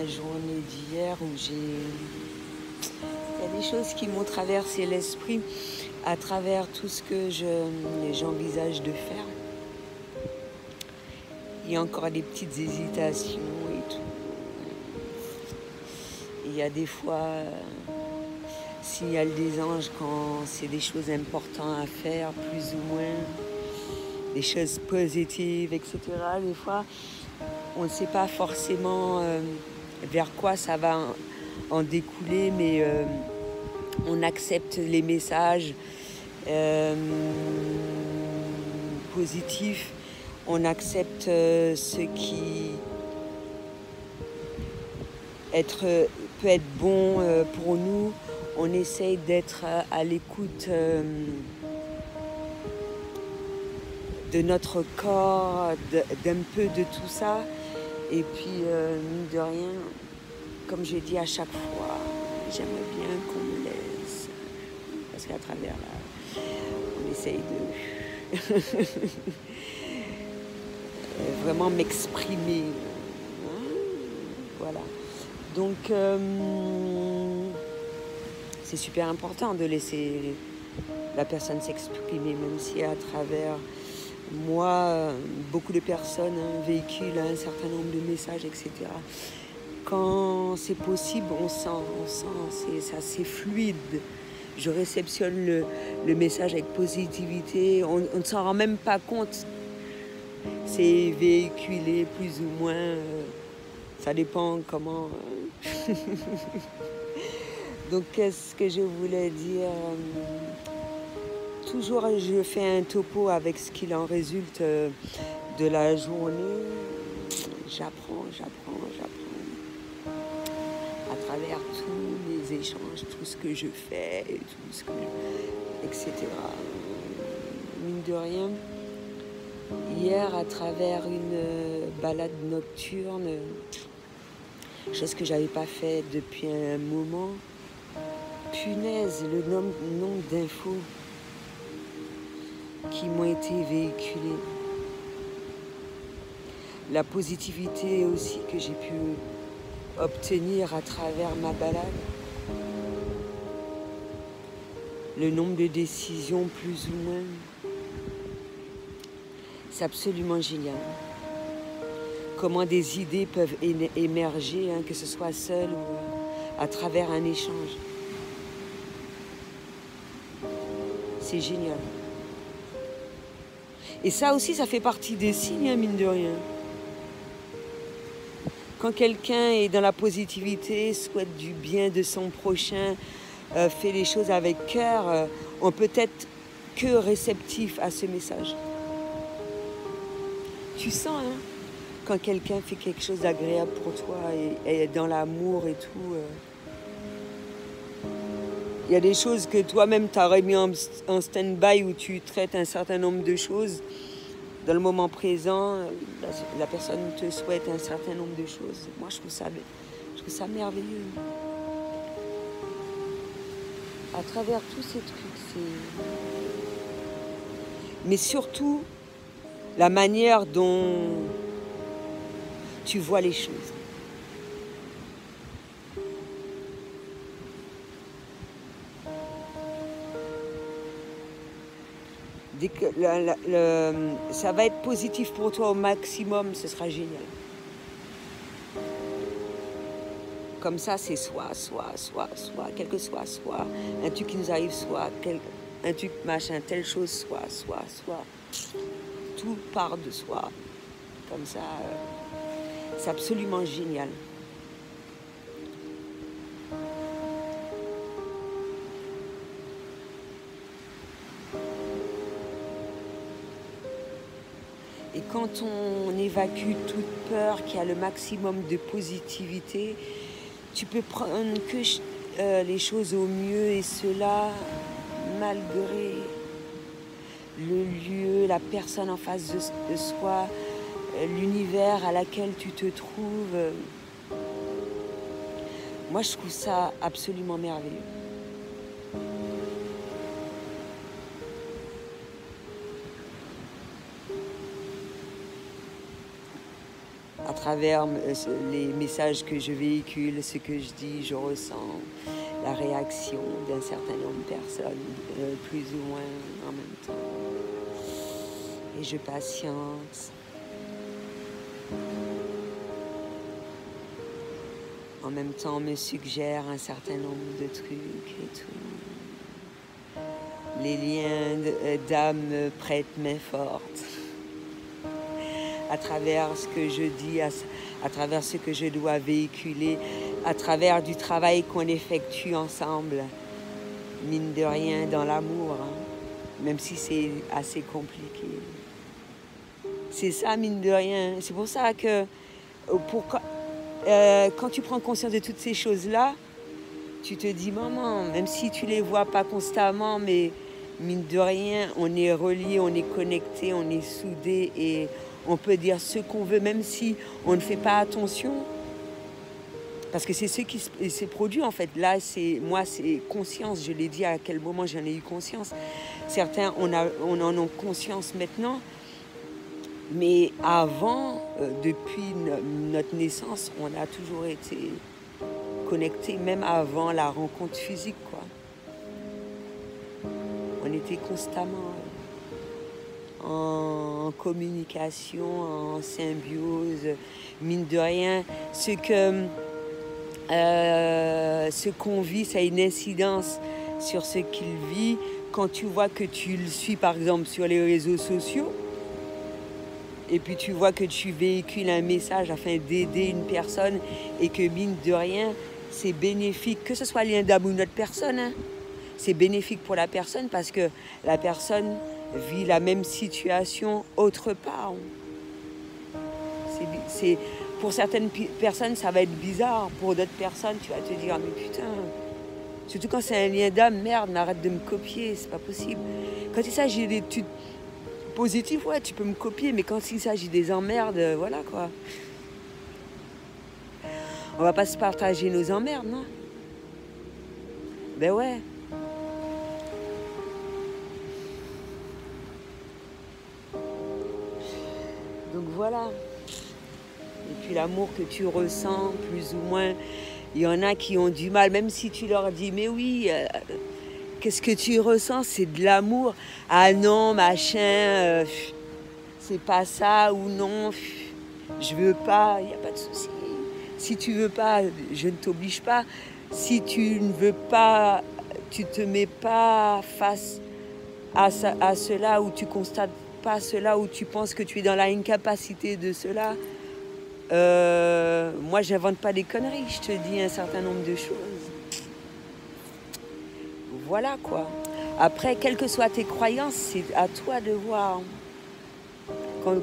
ma journée d'hier où il y a des choses qui m'ont traversé l'esprit à travers tout ce que j'envisage de faire. Il y a encore des petites hésitations et tout. Il y a des fois signal des anges quand c'est des choses importantes à faire, plus ou moins, des choses positives, etc. Des fois, on ne sait pas forcément vers quoi ça va en découler, mais on accepte les messages positifs, on accepte ce qui peut être bon pour nous. On essaye d'être à l'écoute de notre corps, d'un peu de tout ça. Et puis, mine de rien, comme j'ai dit à chaque fois, j'aimerais bien qu'on me laisse. Parce qu'à travers là, on essaye de vraiment m'exprimer. Voilà. Donc, c'est super important de laisser la personne s'exprimer, même si à travers moi, beaucoup de personnes véhiculent un certain nombre de messages, etc. Quand c'est possible, on sent, c'est fluide. Je réceptionne le message avec positivité, on ne s'en rend même pas compte. C'est véhiculé plus ou moins, ça dépend comment. Donc, qu'est-ce que je voulais dire? Toujours, je fais un topo avec ce qu'il en résulte de la journée. J'apprends à travers tous les échanges, tout ce que je fais, etc. Mine de rien, hier, à travers une balade nocturne, chose que j'avais pas fait depuis un moment, punaise, le nombre d'infos qui m'ont été véhiculées. La positivité aussi que j'ai pu obtenir à travers ma balade. Le nombre de décisions plus ou moins. C'est absolument génial. Comment des idées peuvent émerger, hein, que ce soit seul ou à travers un échange. C'est génial. Et ça aussi, ça fait partie des signes, hein, mine de rien. Quand quelqu'un est dans la positivité, souhaite du bien de son prochain, fait les choses avec cœur, on peut être que réceptif à ce message. Tu sens, hein, quand quelqu'un fait quelque chose d'agréable pour toi et est dans l'amour et tout. Il y a des choses que toi-même t'aurais mis en stand-by où tu traites un certain nombre de choses. Dans le moment présent, la personne te souhaite un certain nombre de choses. Moi, je trouve ça merveilleux. À travers tous ces trucs, mais surtout, la manière dont tu vois les choses. Dès que ça va être positif pour toi au maximum, ce sera génial. Comme ça, c'est soit, quel que soit, un truc qui nous arrive, un truc machin, telle chose, soit. Tout part de soi. Comme ça, c'est absolument génial. Et quand on évacue toute peur, qu'il y a le maximum de positivité, tu peux prendre que les choses au mieux et cela malgré le lieu, la personne en face de soi, l'univers à laquelle tu te trouves. Moi, je trouve ça absolument merveilleux. À travers les messages que je véhicule, ce que je dis, je ressens la réaction d'un certain nombre de personnes, plus ou moins en même temps. Et je patiente. En même temps, on me suggère un certain nombre de trucs et tout. Les liens d'âme me prêtent main forte. À travers ce que je dis, à travers ce que je dois véhiculer, à travers du travail qu'on effectue ensemble, mine de rien, dans l'amour, hein, même si c'est assez compliqué. C'est ça, mine de rien. C'est pour ça que quand tu prends conscience de toutes ces choses-là, tu te dis, maman, même si tu les vois pas constamment, mais mine de rien, on est reliés, on est connectés, on est soudés et on peut dire ce qu'on veut, même si on ne fait pas attention. Parce que c'est ce qui s'est produit en fait. Là, moi, c'est conscience. Je l'ai dit à quel moment j'en ai eu conscience. Certains, on en a conscience maintenant. Mais avant, depuis notre naissance, on a toujours été connectés, même avant la rencontre physique, quoi. On était constamment en communication, en symbiose, mine de rien. Ce qu'on vit, ça a une incidence sur ce qu'il vit. Quand tu vois que tu le suis, par exemple, sur les réseaux sociaux, et puis tu vois que tu véhicules un message afin d'aider une personne et que, mine de rien, c'est bénéfique, que ce soit lien d'âme ou une autre personne, hein, c'est bénéfique pour la personne parce que la personne vit la même situation autre part. Pour certaines personnes, ça va être bizarre. Pour d'autres personnes, tu vas te dire, mais putain, surtout quand c'est un lien d'âme, merde, mais arrête de me copier, c'est pas possible. Quand il s'agit d'études positives, ouais, tu peux me copier, mais quand il s'agit des emmerdes, voilà quoi. On va pas se partager nos emmerdes, non? Ben ouais. Donc voilà. Et puis l'amour que tu ressens, plus ou moins, il y en a qui ont du mal, même si tu leur dis, mais oui, qu'est-ce que tu ressens? C'est de l'amour. Ah non, machin, c'est pas ça, ou non, je veux pas, il n'y a pas de souci. Si tu veux pas, je ne t'oblige pas. Si tu ne veux pas, tu te mets pas face à cela, ou tu constates pas cela, ou tu penses que tu es dans la incapacité de cela. Moi, j'invente pas des conneries, je te dis un certain nombre de choses. Voilà quoi. Après, quelles que soient tes croyances, c'est à toi de voir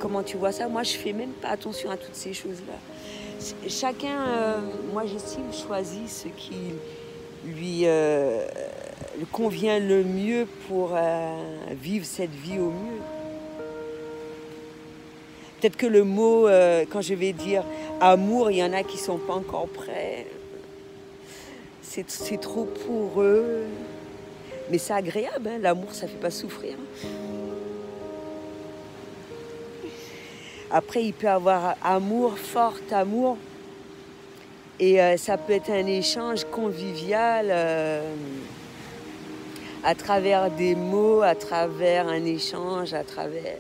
comment tu vois ça. Moi, je fais même pas attention à toutes ces choses-là. Chacun, moi j'estime, choisit ce qui lui convient le mieux pour vivre cette vie au mieux. Peut-être que le mot, quand je vais dire amour, il y en a qui ne sont pas encore prêts. C'est trop pour eux. Mais c'est agréable, hein, l'amour, ça ne fait pas souffrir. Après, il peut y avoir amour, fort amour. Et ça peut être un échange convivial à travers des mots, à travers un échange, à travers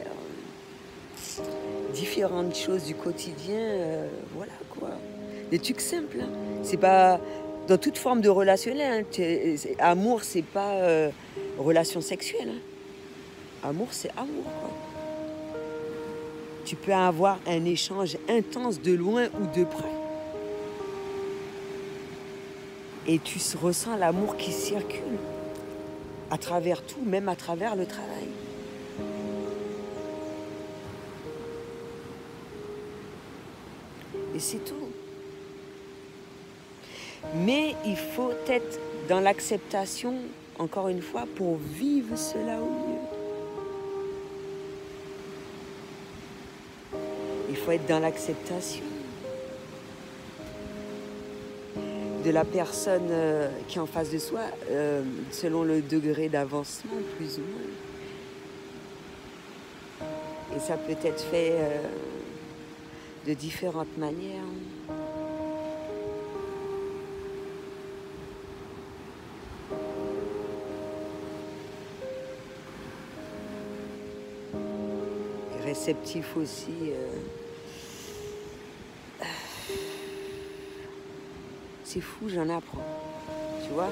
différentes choses du quotidien, voilà quoi. Des trucs simples, hein. C'est pas dans toute forme de relationnel, hein. Amour, c'est pas relation sexuelle, hein. Amour, c'est amour, quoi. Tu peux avoir un échange intense de loin ou de près. Et tu ressens l'amour qui circule à travers tout, même à travers le travail. Et c'est tout. Mais il faut être dans l'acceptation, encore une fois, pour vivre cela au mieux. Il faut être dans l'acceptation de la personne qui est en face de soi, selon le degré d'avancement, plus ou moins. Et ça peut être fait de différentes manières. Réceptif aussi. C'est fou, j'en apprends. Tu vois?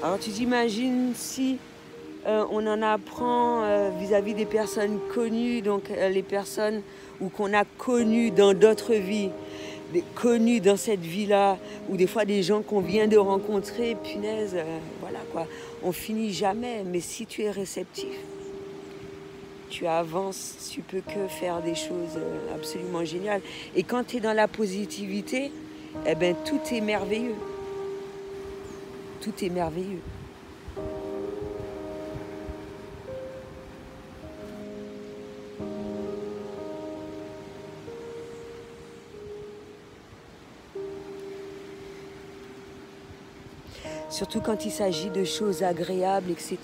Alors tu t'imagines si on en apprend vis-à-vis des personnes connues, donc les personnes ou qu'on a connues dans d'autres vies, connues dans cette vie-là, ou des fois des gens qu'on vient de rencontrer, punaise, voilà quoi, on finit jamais. Mais si tu es réceptif, tu avances, tu peux que faire des choses absolument géniales. Et quand tu es dans la positivité, eh ben tout est merveilleux. Tout est merveilleux. Surtout quand il s'agit de choses agréables, etc.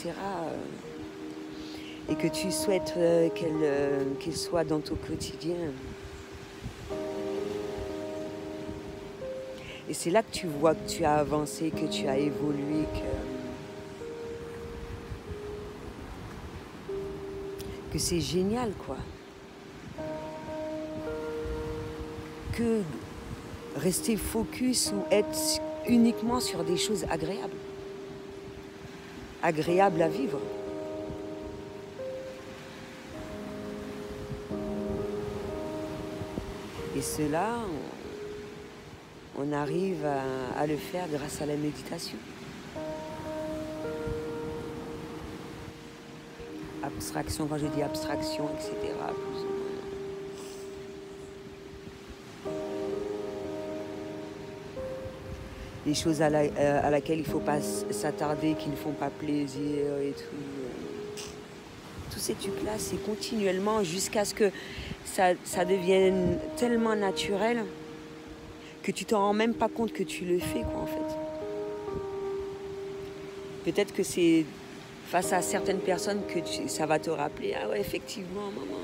Et que tu souhaites qu'elles soient dans ton quotidien. Et c'est là que tu vois que tu as avancé, que tu as évolué, que c'est génial, quoi. Que rester focus ou être uniquement sur des choses agréables. Agréables à vivre. Et cela, on arrive à le faire grâce à la méditation. Abstraction, quand je dis abstraction, etc. Plus ou moins. Des choses à laquelle il ne faut pas s'attarder, qui ne font pas plaisir et tout. Tous ces trucs-là, c'est continuellement jusqu'à ce que ça devienne tellement naturel que tu t'en rends même pas compte que tu le fais, quoi, en fait. Peut-être que c'est face à certaines personnes que ça va te rappeler, ah ouais, effectivement, maman.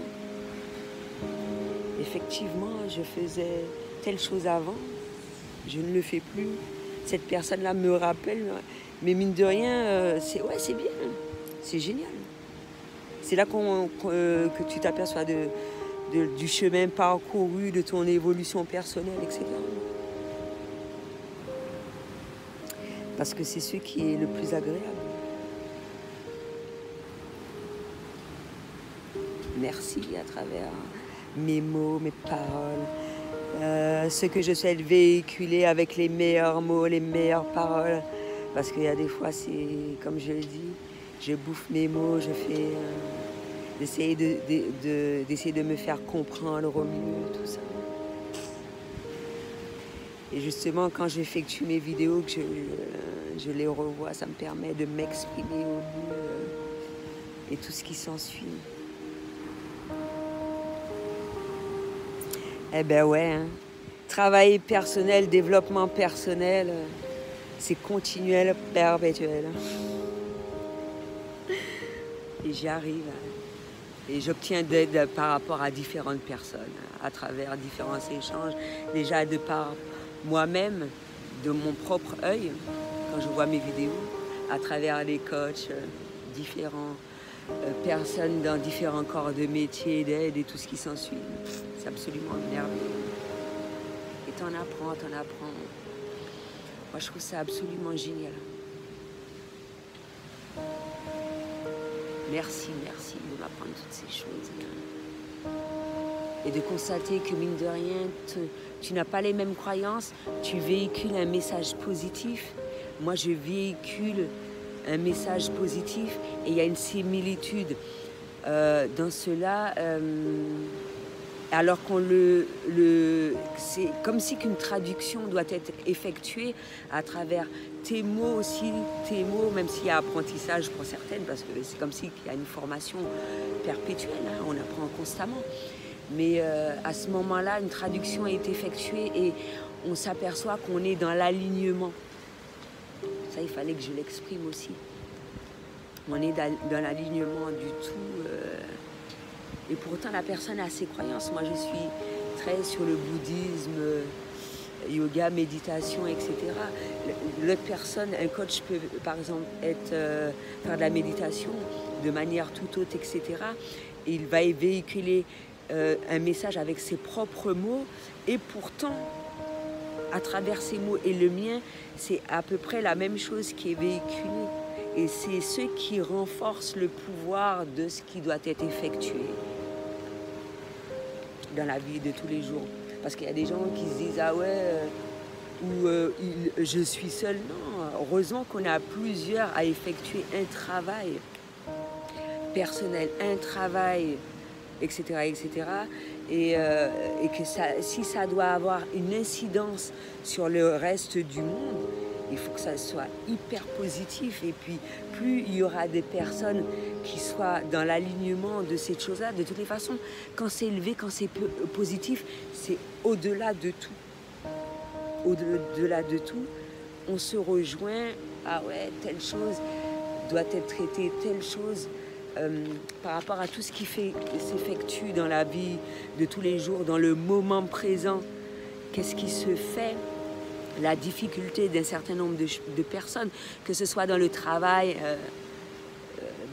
Effectivement, je faisais telle chose avant, je ne le fais plus. Cette personne-là me rappelle, mais mine de rien, c'est bien, c'est génial. C'est là que tu t'aperçois du chemin parcouru, de ton évolution personnelle, etc. Parce que c'est ce qui est le plus agréable. Merci à travers mes mots, mes paroles, ce que je souhaite véhiculer avec les meilleurs mots, les meilleures paroles. Parce qu'il y a des fois, c'est comme je le dis, je bouffe mes mots, je fais d'essayer de me faire comprendre au mieux, tout ça. Et justement, quand j'effectue mes vidéos, que je les revois, ça me permet de m'exprimer au mieux et tout ce qui s'ensuit. Eh ben ouais, hein. Travail personnel, développement personnel, c'est continuel, perpétuel. Et j'y arrive. Et j'obtiens d'aide par rapport à différentes personnes, à travers différents échanges. Déjà de par moi-même, de mon propre œil, quand je vois mes vidéos, à travers les coachs, différentes personnes dans différents corps de métier, d'aide et tout ce qui s'ensuit. C'est absolument merveilleux. Et t'en apprends. Moi, je trouve ça absolument génial. Merci de m'apprendre toutes ces choses. Et de constater que, mine de rien, tu n'as pas les mêmes croyances, tu véhicules un message positif. Moi, je véhicule un message positif et il y a une similitude dans cela. Alors c'est comme si qu'une traduction doit être effectuée à travers tes mots aussi, même s'il y a apprentissage pour certaines, parce que c'est comme s'il y a une formation perpétuelle, hein, on apprend constamment. Mais à ce moment-là, une traduction est effectuée et on s'aperçoit qu'on est dans l'alignement. Ça, il fallait que je l'exprime aussi. On est dans l'alignement du tout. Et pourtant, la personne a ses croyances. Moi, je suis très sur le bouddhisme, yoga, méditation, etc. L'autre personne, un coach peut par exemple faire de la méditation de manière tout autre, etc. Et il va véhiculer un message avec ses propres mots, et pourtant, à travers ces mots et le mien, c'est à peu près la même chose qui est véhiculée. Et c'est ce qui renforce le pouvoir de ce qui doit être effectué dans la vie de tous les jours. Parce qu'il y a des gens qui se disent « Ah ouais, je suis seul ». Non, heureusement qu'on a plusieurs à effectuer un travail personnel, un travail, etc. etc. Et que si ça doit avoir une incidence sur le reste du monde, il faut que ça soit hyper positif. Et puis, plus il y aura des personnes qui soient dans l'alignement de cette chose-là, de toutes les façons, quand c'est élevé, quand c'est positif, c'est au-delà de tout. Au-delà de tout, on se rejoint. Ah ouais, telle chose doit être traitée, telle chose. Par rapport à tout ce qui s'effectue dans la vie de tous les jours, dans le moment présent, qu'est-ce qui se fait, la difficulté d'un certain nombre de personnes, que ce soit dans le travail,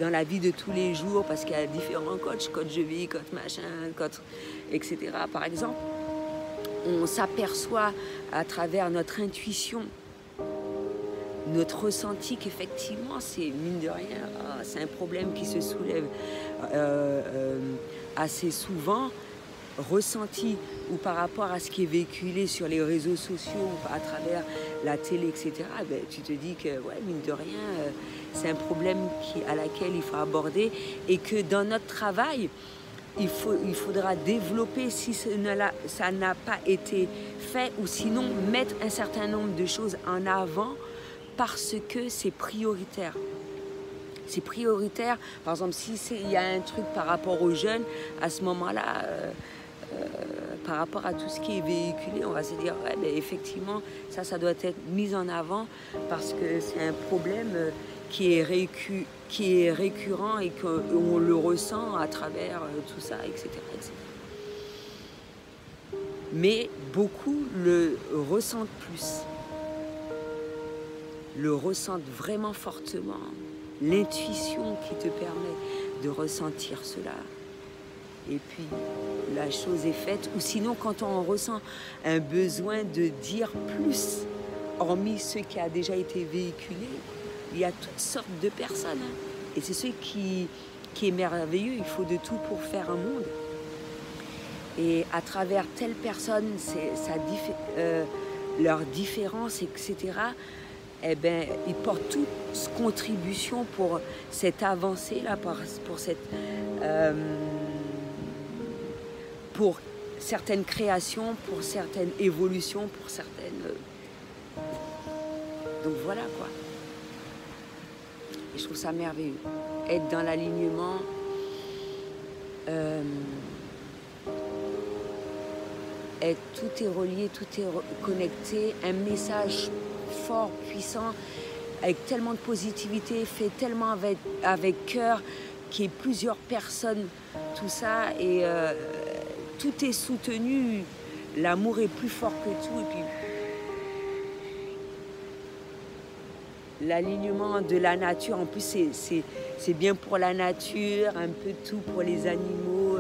dans la vie de tous les jours, parce qu'il y a différents coachs, coach de vie, coach machin, coach, etc. Par exemple, on s'aperçoit à travers notre intuition, notre ressenti qu'effectivement, c'est mine de rien, c'est un problème qui se soulève assez souvent, ressenti ou par rapport à ce qui est véhiculé sur les réseaux sociaux ou à travers la télé, etc. Ben, tu te dis que, ouais, mine de rien, c'est un problème à laquelle il faut aborder, et que dans notre travail, il faudra développer, si ça n'a pas été fait, ou sinon mettre un certain nombre de choses en avant, parce que c'est prioritaire. C'est prioritaire. Par exemple, il y a un truc par rapport aux jeunes, à ce moment-là, par rapport à tout ce qui est véhiculé, on va se dire, ouais, ben, effectivement, ça doit être mis en avant, parce que c'est un problème qui est récurrent et qu'on le ressent à travers tout ça, etc., etc. Mais beaucoup le ressentent plus. Le ressentent vraiment fortement, l'intuition qui te permet de ressentir cela. Et puis, la chose est faite. Ou sinon, quand on ressent un besoin de dire plus, hormis ce qui a déjà été véhiculé, il y a toutes sortes de personnes. Et c'est ce qui est merveilleux. Il faut de tout pour faire un monde. Et à travers telle personne, leurs différences, etc., eh ben, ils portent toute contribution pour cette avancée-là, pour certaines créations, pour certaines évolutions, pour certaines... Donc voilà quoi. Et je trouve ça merveilleux. Être dans l'alignement, tout est relié, tout est connecté, un message fort, puissant, avec tellement de positivité, fait tellement avec cœur, qu'il y ait plusieurs personnes, tout ça, et tout est soutenu, l'amour est plus fort que tout, et puis l'alignement de la nature, en plus c'est bien pour la nature, un peu de tout pour les animaux,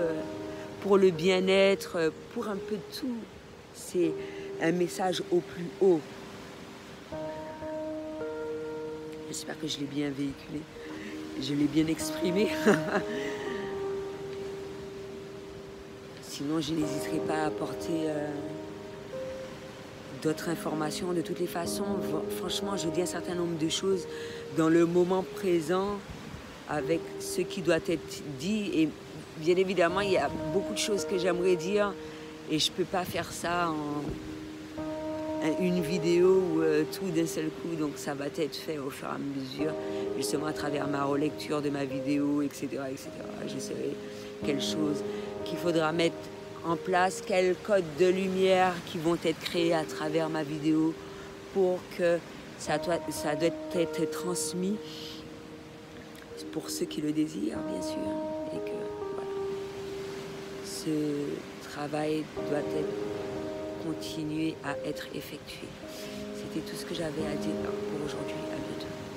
pour le bien-être, pour un peu de tout. C'est un message au plus haut. J'espère que je l'ai bien véhiculé, je l'ai bien exprimé. Sinon, je n'hésiterai pas à apporter d'autres informations. De toutes les façons, franchement, je dis un certain nombre de choses dans le moment présent avec ce qui doit être dit. Et bien évidemment, il y a beaucoup de choses que j'aimerais dire et je ne peux pas faire ça en une vidéo ou tout d'un seul coup. Donc ça va être fait au fur et à mesure, justement à travers ma relecture de ma vidéo, etc. etc. J'essaierai quelque chose qu'il faudra mettre en place, quels codes de lumière qui vont être créés à travers ma vidéo pour que ça doit être transmis pour ceux qui le désirent, bien sûr, et que voilà, ce travail doit continuer à être effectué. C'était tout ce que j'avais à dire pour aujourd'hui. À bientôt.